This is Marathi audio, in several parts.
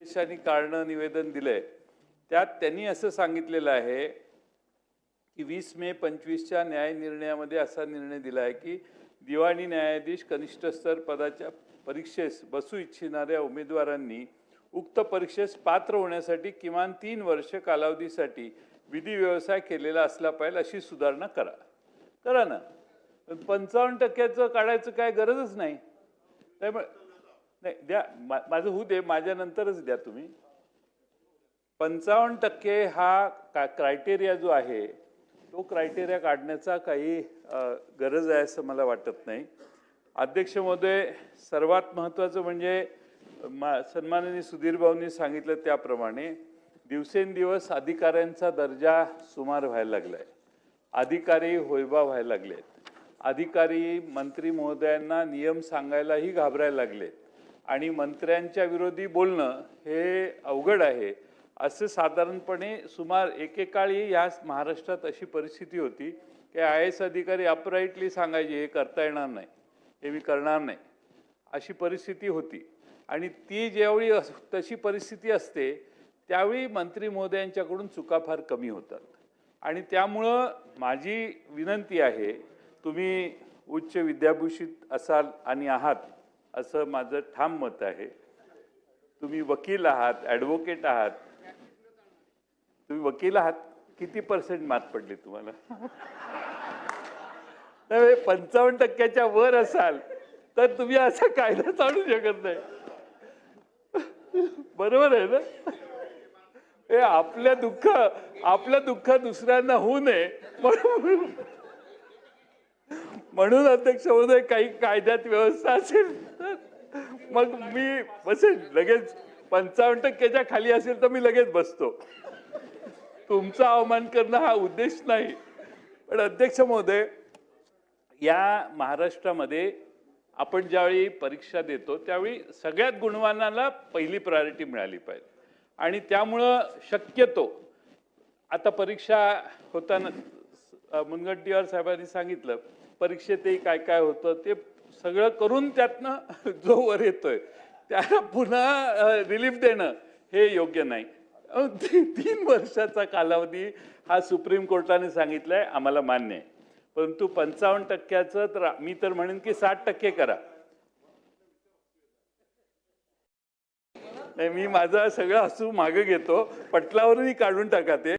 देशांनी कारण निवेदन दिलंय त्यात त्यांनी असं सांगितलेलं आहे की 20 मे 25च्या न्याय निर्णयामध्ये असा निर्णय दिला आहे की दिवाणी न्यायाधीश कनिष्ठ स्तर पदाच्या परीक्षेस बसू इच्छिणाऱ्या उमेदवारांनी उक्त परीक्षेस पात्र होण्यासाठी किमान 3 वर्ष कालावधीसाठी विधी व्यवसाय केलेला असला पाहिजे अशी सुधारणा करा ना। 55% काढायचं काय गरजच नाही। त्यामुळे नाही द्या, माझं होऊ दे, माझ्या नंतरच द्या तुम्ही। 55% हा क्रायटेरिया जो आहे तो क्रायटेरिया काढण्याचा काही गरज आहे असं मला वाटत नाही। अध्यक्ष महोदय, सर्वात महत्त्वाचं म्हणजे सन्माननीय सुधीर भाऊंनी सांगितलं त्याप्रमाणे दिवसेंदिवस अधिकाऱ्यांचा दर्जा सुमार व्हायला लागलाय। अधिकारी होयबा व्हायला लागलेत। अधिकारी मंत्री महोदयांना नियम सांगायलाही घाबरायला लागलेत आणि मंत्र्यांच्या विरोधी बोलणं हे अवघड आहे असं साधारणपणे सुमार एकेकाळी या महाराष्ट्रात अशी परिस्थिती होती की IAS अधिकारी अपराईटली सांगायचे हे करता येणार नाही, हे मी करणार नाही, अशी परिस्थिती होती। आणि ती ज्यावेळी तशी परिस्थिती असते त्यावेळी मंत्री महोदयांच्याकडून चुका फार कमी होतात। आणि त्यामुळं माझी विनंती आहे, तुम्ही उच्च विद्याभूषित असाल आणि आहात असं माझं ठाम मत आहे। तुम्ही वकील आहात, ॲडव्होकेट आहात, तुम्ही वकील आहात, किती % मार्क पडले तुम्हाला? तर 55%च्या वर असाल तर तुम्ही असा कायदा चालू शकत नाही। बरोबर आहे ना? हे आपलं दुःख दुसऱ्यांना होऊ नये म्हणून अध्यक्ष महोदय काही कायद्यात व्यवस्था असेल तर मग मी बसेन लगेच। 55%च्या खाली असेल तर मी लगेच बसतो। तुमचा अवमान करणं हा उद्देश नाही। पण अध्यक्ष महोदय, या महाराष्ट्रामध्ये आपण ज्यावेळी परीक्षा देतो त्यावेळी सगळ्यात गुणवानाला पहिली प्रायोरिटी मिळाली पाहिजे। आणि त्यामुळं शक्यतो आता परीक्षा होताना मुनगंटीवार साहेबांनी सांगितलं परीक्षेतही काय काय होतं ते सगळं करून त्यातनं जो वर येतोय त्याला पुन्हा रिलीफ देणं हे योग्य नाही। 3 वर्षाचा कालावधी हा सुप्रीम कोर्टाने सांगितलाय, आम्हाला मान्य आहे। परंतु 55%चं तर मी तर म्हणेन की 60% करा। नाही, मी माझा सगळं हसू मागे घेतो, पटलावरूनही काढून टाका ते।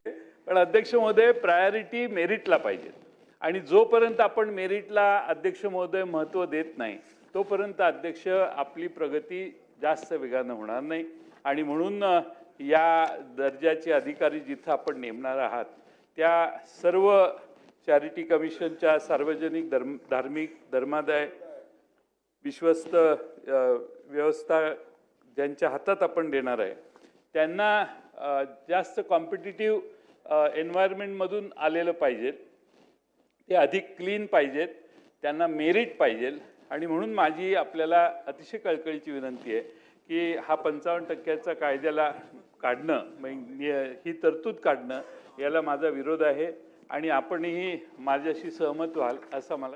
पण अध्यक्ष महोदय, प्रायोरिटी मेरिटला पाहिजे आणि जोपर्यंत आपण मेरिटला अध्यक्ष महोदय महत्त्व देत नाही तोपर्यंत अध्यक्ष आपली प्रगती जास्त वेगानं होणार नाही। आणि म्हणून या दर्जाचे अधिकारी जिथं आपण नेमणार आहात त्या सर्व चॅरिटी कमिशनच्या सार्वजनिक धार्मिक धर्मादाय विश्वस्त व्यवस्था ज्यांच्या हातात आपण देणार आहे त्यांना जास्त कॉम्पिटिटिव्ह एन्व्हायरमेंटमधून आलेलं पाहिजेत, ते अधिक क्लीन पाहिजेत, त्यांना मेरिट पाहिजे। आणि म्हणून माझी आपल्याला अतिशय कळकळीची विनंती आहे की हा 55%चा कायद्याला काढणं, ही तरतूद काढणं याला माझा विरोध आहे आणि आपणही माझ्याशी सहमत व्हाल असं मला